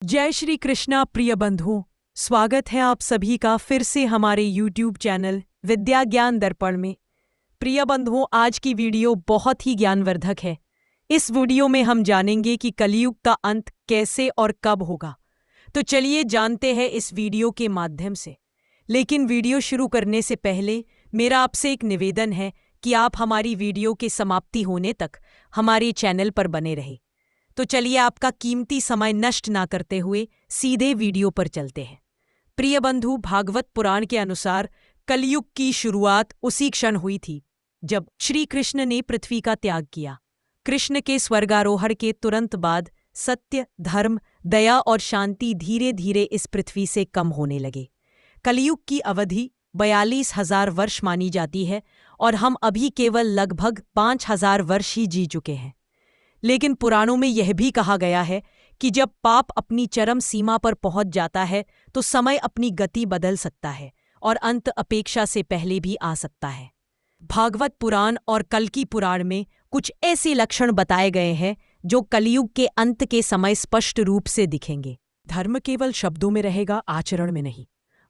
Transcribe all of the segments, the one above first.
जय श्री कृष्णा प्रिय बंधुओं, स्वागत है आप सभी का फिर से हमारे YouTube चैनल विद्या ज्ञान दर्पण में। प्रिय बंधुओं, आज की वीडियो बहुत ही ज्ञानवर्धक है। इस वीडियो में हम जानेंगे कि कलयुग का अंत कैसे और कब होगा। तो चलिए जानते हैं इस वीडियो के माध्यम से। लेकिन वीडियो शुरू करने से पहले मेरा आपसे एक निवेदन है कि आप हमारी वीडियो के समाप्ति होने तक हमारे चैनल पर बने रहे। तो चलिए आपका कीमती समय नष्ट ना करते हुए सीधे वीडियो पर चलते हैं। प्रिय बंधु, भागवत पुराण के अनुसार कलयुग की शुरुआत उसी क्षण हुई थी जब श्री कृष्ण ने पृथ्वी का त्याग किया। कृष्ण के स्वर्गारोहण के तुरंत बाद सत्य, धर्म, दया और शांति धीरे धीरे इस पृथ्वी से कम होने लगे। कलयुग की अवधि 42,000 वर्ष मानी जाती है और हम अभी केवल लगभग 5,000 वर्ष ही जी चुके हैं। लेकिन पुराणों में यह भी कहा गया है कि जब पाप अपनी चरम सीमा पर पहुंच जाता है तो समय अपनी गति बदल सकता है और अंत अपेक्षा से पहले भी आ सकता है। भागवत पुराण और कल्कि पुराण में कुछ ऐसे लक्षण बताए गए हैं जो कलयुग के अंत के समय स्पष्ट रूप से दिखेंगे। धर्म केवल शब्दों में रहेगा, आचरण में नहीं।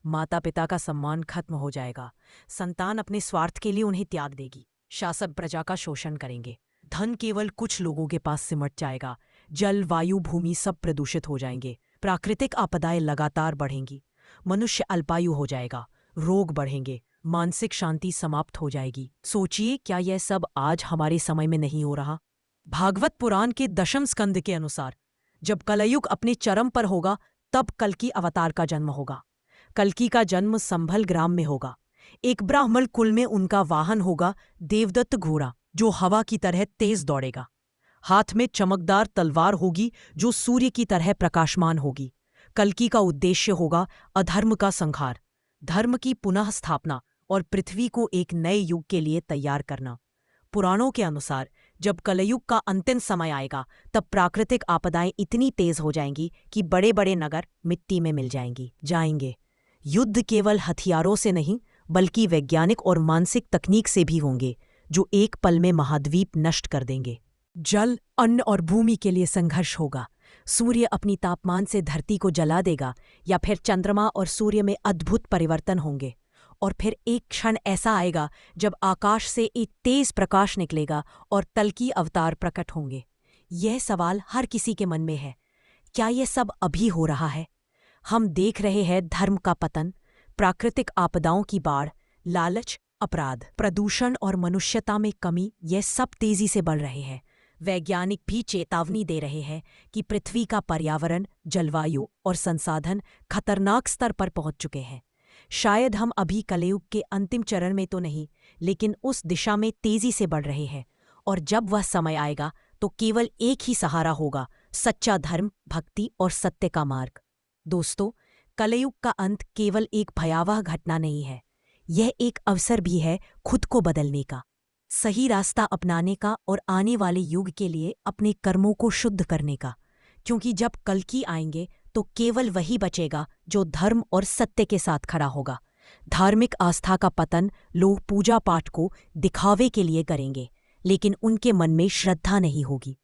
माता पिता का सम्मान खत्म हो जाएगा। संतान अपने स्वार्थ के लिए उन्हें त्याग देगी। शासक प्रजा का शोषण करेंगे। धन केवल कुछ लोगों के पास सिमट जाएगा। जल, वायु, भूमि सब प्रदूषित हो जाएंगे। प्राकृतिक आपदाएं लगातार बढ़ेंगी। मनुष्य अल्पायु हो जाएगा। रोग बढ़ेंगे। मानसिक शांति समाप्त हो जाएगी। सोचिए, क्या यह सब आज हमारे समय में नहीं हो रहा? भागवत पुराण के 10वें स्कंद के अनुसार जब कलयुग अपने चरम पर होगा तब कल्कि अवतार का जन्म होगा। कल्कि का जन्म संभल ग्राम में होगा। एक ब्राह्मण कुल में उनका वाहन होगा देवदत्त घोड़ा, जो हवा की तरह तेज दौड़ेगा। हाथ में चमकदार तलवार होगी जो सूर्य की तरह प्रकाशमान होगी। कल्कि का उद्देश्य होगा अधर्म का संहार, धर्म की पुनः स्थापना और पृथ्वी को एक नए युग के लिए तैयार करना। पुराणों के अनुसार जब कलयुग का अंतिम समय आएगा तब प्राकृतिक आपदाएं इतनी तेज हो जाएंगी कि बड़े बड़े नगर मिट्टी में मिल जाएंगे। युद्ध केवल हथियारों से नहीं बल्कि वैज्ञानिक और मानसिक तकनीक से भी होंगे, जो एक पल में महाद्वीप नष्ट कर देंगे। जल, अन्न और भूमि के लिए संघर्ष होगा। सूर्य अपनी तापमान से धरती को जला देगा या फिर चंद्रमा और सूर्य में अद्भुत परिवर्तन होंगे। और फिर एक क्षण ऐसा आएगा जब आकाश से एक तेज प्रकाश निकलेगा और कल्कि अवतार प्रकट होंगे। यह सवाल हर किसी के मन में है, क्या यह सब अभी हो रहा है? हम देख रहे हैं धर्म का पतन, प्राकृतिक आपदाओं की बाढ़, लालच, अपराध, प्रदूषण और मनुष्यता में कमी, यह सब तेजी से बढ़ रहे हैं। वैज्ञानिक भी चेतावनी दे रहे हैं कि पृथ्वी का पर्यावरण, जलवायु और संसाधन खतरनाक स्तर पर पहुंच चुके हैं। शायद हम अभी कलयुग के अंतिम चरण में तो नहीं, लेकिन उस दिशा में तेजी से बढ़ रहे हैं। और जब वह समय आएगा तो केवल एक ही सहारा होगा, सच्चा धर्म, भक्ति और सत्य का मार्ग। दोस्तों, कलयुग का अंत केवल एक भयावह घटना नहीं है, यह एक अवसर भी है खुद को बदलने का, सही रास्ता अपनाने का और आने वाले युग के लिए अपने कर्मों को शुद्ध करने का। क्योंकि जब कल्कि आएंगे तो केवल वही बचेगा जो धर्म और सत्य के साथ खड़ा होगा। धार्मिक आस्था का पतन लोग पूजा पाठ को दिखावे के लिए करेंगे, लेकिन उनके मन में श्रद्धा नहीं होगी।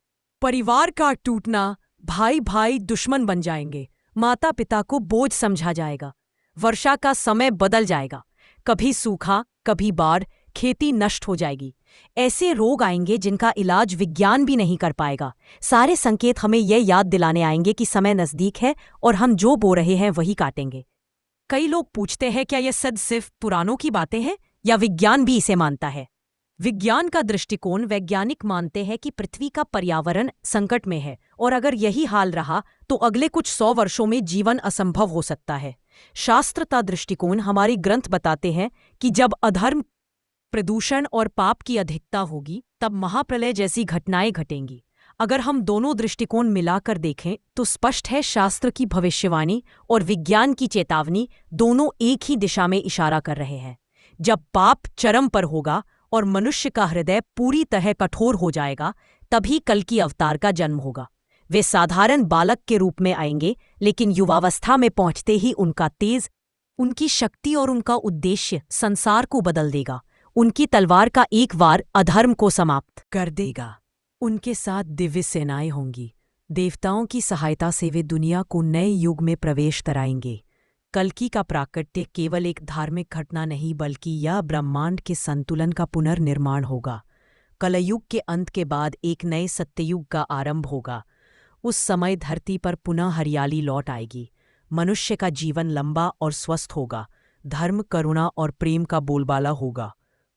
परिवार का टूटना, भाई भाई दुश्मन बन जाएंगे, माता पिता को बोझ समझा जाएगा। वर्षा का समय बदल जाएगा, कभी सूखा, कभी बाढ़, खेती नष्ट हो जाएगी। ऐसे रोग आएंगे जिनका इलाज विज्ञान भी नहीं कर पाएगा। सारे संकेत हमें यह याद दिलाने आएंगे कि समय नजदीक है और हम जो बो रहे हैं वही काटेंगे। कई लोग पूछते हैं, क्या यह सब सिर्फ पुराणों की बातें हैं या विज्ञान भी इसे मानता है? विज्ञान का दृष्टिकोण, वैज्ञानिक मानते हैं कि पृथ्वी का पर्यावरण संकट में है और अगर यही हाल रहा तो अगले कुछ 100 वर्षों में जीवन असंभव हो सकता है। शास्त्र का दृष्टिकोण, हमारे ग्रंथ बताते हैं कि जब अधर्म, प्रदूषण और पाप की अधिकता होगी तब महाप्रलय जैसी घटनाएं घटेंगी। अगर हम दोनों दृष्टिकोण मिलाकर देखें तो स्पष्ट है, शास्त्र की भविष्यवाणी और विज्ञान की चेतावनी दोनों एक ही दिशा में इशारा कर रहे हैं। जब पाप चरम पर होगा और मनुष्य का हृदय पूरी तरह कठोर हो जाएगा, तभी कल्कि अवतार का जन्म होगा। वे साधारण बालक के रूप में आएंगे, लेकिन युवावस्था में पहुंचते ही उनका तेज, उनकी शक्ति और उनका उद्देश्य संसार को बदल देगा। उनकी तलवार का एक वार अधर्म को समाप्त कर देगा। उनके साथ दिव्य सेनाएं होंगी, देवताओं की सहायता से वे दुनिया को नए युग में प्रवेश कराएंगे। कल्कि का प्राकट्य केवल एक धार्मिक घटना नहीं बल्कि यह ब्रह्मांड के संतुलन का पुनर्निर्माण होगा। कलयुग के अंत के बाद एक नए सत्ययुग का आरंभ होगा। उस समय धरती पर पुनः हरियाली लौट आएगी। मनुष्य का जीवन लंबा और स्वस्थ होगा। धर्म, करुणा और प्रेम का बोलबाला होगा।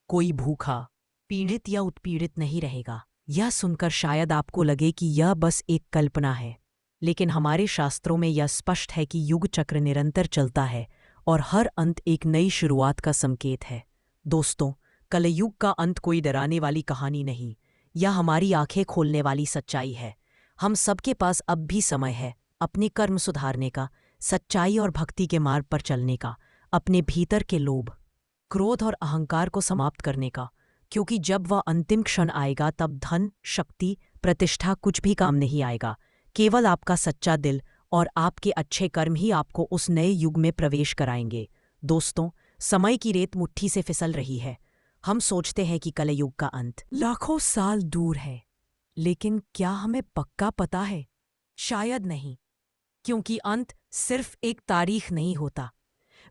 कोई भूखा, पीड़ित या उत्पीड़ित नहीं रहेगा। यह सुनकर शायद आपको लगे कि यह बस एक कल्पना है, लेकिन हमारे शास्त्रों में यह स्पष्ट है कि युग चक्र निरंतर चलता है और हर अंत एक नई शुरुआत का संकेत है। दोस्तों, कलयुग का अंत कोई डराने वाली कहानी नहीं, यह हमारी आंखें खोलने वाली सच्चाई है। हम सबके पास अब भी समय है अपने कर्म सुधारने का, सच्चाई और भक्ति के मार्ग पर चलने का, अपने भीतर के लोभ, क्रोध और अहंकार को समाप्त करने का, क्योंकि जब वह अंतिम क्षण आएगा तब धन, शक्ति, प्रतिष्ठा कुछ भी काम नहीं आएगा। केवल आपका सच्चा दिल और आपके अच्छे कर्म ही आपको उस नए युग में प्रवेश कराएंगे। दोस्तों, समय की रेत मुट्ठी से फिसल रही है। हम सोचते हैं कि कलयुग का अंत लाखों साल दूर है, लेकिन क्या हमें पक्का पता है? शायद नहीं, क्योंकि अंत सिर्फ एक तारीख नहीं होता।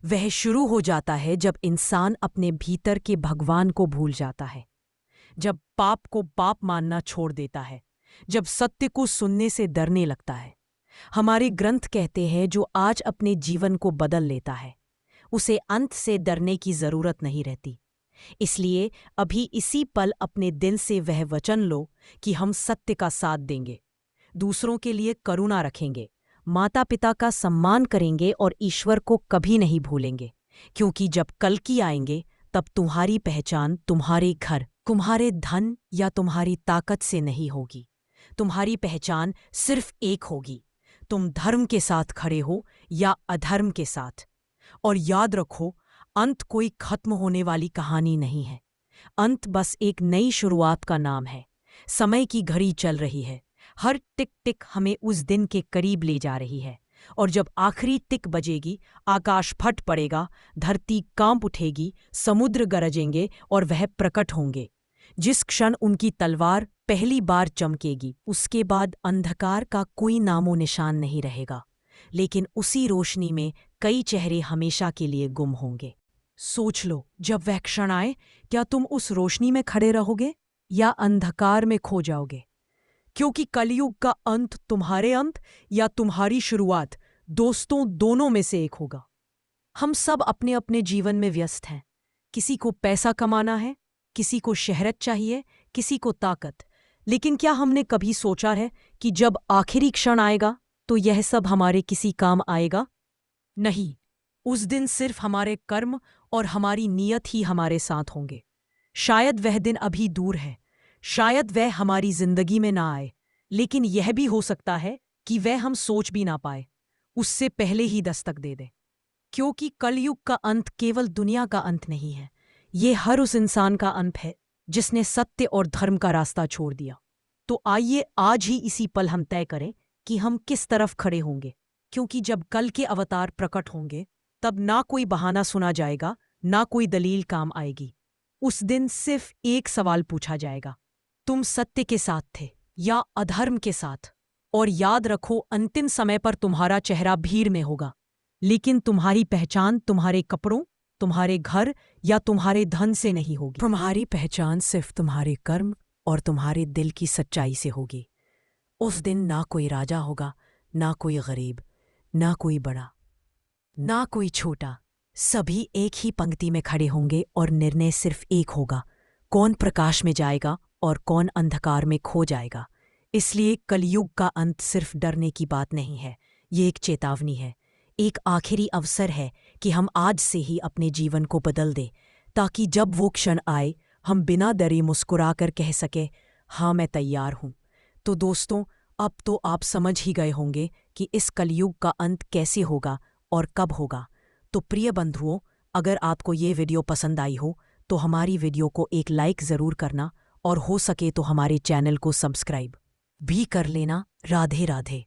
वह शुरू हो जाता है जब इंसान अपने भीतर के भगवान को भूल जाता है, जब पाप को पाप मानना छोड़ देता है, जब सत्य को सुनने से डरने लगता है। हमारे ग्रंथ कहते हैं जो आज अपने जीवन को बदल लेता है उसे अंत से डरने की जरूरत नहीं रहती। इसलिए अभी इसी पल अपने दिल से वह वचन लो कि हम सत्य का साथ देंगे, दूसरों के लिए करुणा रखेंगे, माता पिता का सम्मान करेंगे और ईश्वर को कभी नहीं भूलेंगे। क्योंकि जब कल्कि आएंगे तब तुम्हारी पहचान तुम्हारे घर, तुम्हारे धन या तुम्हारी ताकत से नहीं होगी। तुम्हारी पहचान सिर्फ एक होगी, तुम धर्म के साथ खड़े हो या अधर्म के साथ। और याद रखो, अंत कोई खत्म होने वाली कहानी नहीं है। अंत बस एक नई शुरुआत का नाम है। समय की घड़ी चल रही है, हर टिक टिक हमें उस दिन के करीब ले जा रही है। और जब आखिरी टिक बजेगी, आकाश फट पड़ेगा, धरती कांप उठेगी, समुद्र गरजेंगे और वह प्रकट होंगे। जिस क्षण उनकी तलवार पहली बार चमकेगी, उसके बाद अंधकार का कोई नामो निशान नहीं रहेगा, लेकिन उसी रोशनी में कई चेहरे हमेशा के लिए गुम होंगे। सोच लो, जब वह क्षण आए, क्या तुम उस रोशनी में खड़े रहोगे या अंधकार में खो जाओगे? क्योंकि कलयुग का अंत तुम्हारे अंत या तुम्हारी शुरुआत, दोस्तों, दोनों में से एक होगा। हम सब अपने अपने जीवन में व्यस्त हैं। किसी को पैसा कमाना है, किसी को शोहरत चाहिए, किसी को ताकत। लेकिन क्या हमने कभी सोचा है कि जब आखिरी क्षण आएगा तो यह सब हमारे किसी काम आएगा? नहीं, उस दिन सिर्फ हमारे कर्म और हमारी नीयत ही हमारे साथ होंगे। शायद वह दिन अभी दूर है, शायद वह हमारी जिंदगी में ना आए, लेकिन यह भी हो सकता है कि वह हम सोच भी ना पाए, उससे पहले ही दस्तक दे दे। क्योंकि कलयुग का अंत केवल दुनिया का अंत नहीं है, ये हर उस इंसान का अंत है जिसने सत्य और धर्म का रास्ता छोड़ दिया। तो आइए आज ही इसी पल हम तय करें कि हम किस तरफ खड़े होंगे, क्योंकि जब कल के अवतार प्रकट होंगे तब ना कोई बहाना सुना जाएगा, ना कोई दलील काम आएगी। उस दिन सिर्फ एक सवाल पूछा जाएगा, तुम सत्य के साथ थे या अधर्म के साथ? और याद रखो, अंतिम समय पर तुम्हारा चेहरा भीड़ में होगा, लेकिन तुम्हारी पहचान तुम्हारे कपड़ों, तुम्हारे घर या तुम्हारे धन से नहीं होगी। तुम्हारी पहचान सिर्फ तुम्हारे कर्म और तुम्हारे दिल की सच्चाई से होगी। उस दिन ना कोई राजा होगा, ना कोई गरीब, ना कोई बड़ा, ना कोई छोटा। सभी एक ही पंक्ति में खड़े होंगे और निर्णय सिर्फ एक होगा, कौन प्रकाश में जाएगा और कौन अंधकार में खो जाएगा। इसलिए कलयुग का अंत सिर्फ डरने की बात नहीं है, ये एक चेतावनी है, एक आखिरी अवसर है कि हम आज से ही अपने जीवन को बदल दें, ताकि जब वो क्षण आए हम बिना डरे मुस्कुराकर कह सके, हाँ मैं तैयार हूँ। तो दोस्तों, अब तो आप समझ ही गए होंगे कि इस कलयुग का अंत कैसे होगा और कब होगा। तो प्रिय बंधुओं, अगर आपको ये वीडियो पसंद आई हो तो हमारी वीडियो को एक लाइक ज़रूर करना और हो सके तो हमारे चैनल को सब्सक्राइब भी कर लेना। राधे राधे।